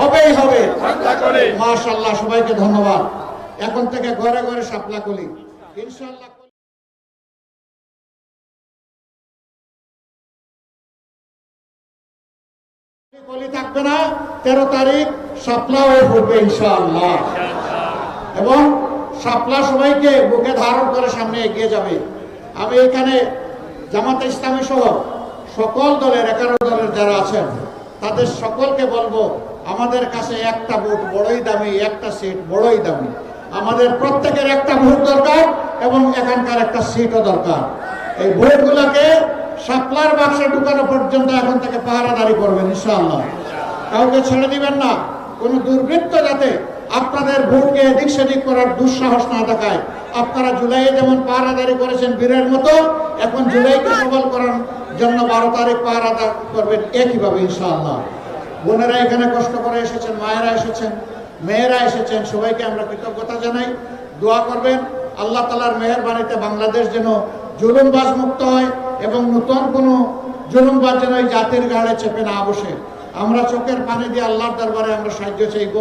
হবেই হবে। মাশাআল্লাহ, সবাইকে ধন্যবাদ। এখন থেকে ঘরে ঘরে শাপলা কলি ইনশাআল্লাহ। কলি থাকবে না, 13 তারিখ শাপলাও ফুটবে ইনশাআল্লাহ। এবং শাপলা সবাইকে বুকে ধারণ করে সামনে এগিয়ে যাবে। আমি এখানে জামাতে ইসলামী সহ সকল দলের 11 দলের যারা আছেন তাদের সকলকে বলবো, আমাদের কাছে একটা ভোট বড়ই দামি, একটা সিট বড়ই দামি। আমাদের প্রত্যেকের একটা ভোট দরকার এবং এখানকার একটা সিটও দরকার। এই ভোটগুলোকে শাপলার বাক্সে ঢুকানো পর্যন্ত এখন থেকে পাহারাদারি করবেন ইনশাআল্লাহ। কাউকে ছেড়ে দিবেন না। কোন দুর্বৃত্ত যাতে আপনাদের ভোটকে এদিক সেদিক করার দুঃসাহস না দেখায়। আপনারা জুলাইয়ে যেমন পাহারাদারি করেছেন বীরের মতো, এখন জুলাইকে সবল করার জন্য 12 তারিখ পাহারাদারি করবেন একইভাবে ইনশাআল্লাহ। বোনেরা এখানে কষ্ট করে এসেছেন, মায়েরা এসেছেন, মেয়েরা এসেছেন, সবাইকে আমরা কৃতজ্ঞতা জানাই। দোয়া করবেন আল্লাহ তাআলার মেহেরবানিতে বাংলাদেশ যেন জুলুমবাজ মুক্ত হয় এবং নতুন কোনো জুলুমবাজ যেন এই জাতির ঘাড়ে চেপে না বসে। আমরা চোখের পানি দিয়ে আল্লাহর দরবারে আমরা সাহায্য চাইব।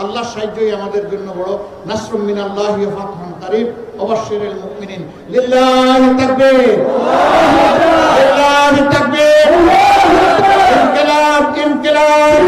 আল্লাহর সাহায্যই আমাদের জন্য বড়। নাসরুম মিনাল্লাহি ওয়া ফাতহুন কারীব ওয়া বাশশিরিল মুমিনিন। লিল্লাহি তাকবীর, লিল্লাহি তাকবীর, ইনকিলাব ইনকিলাব।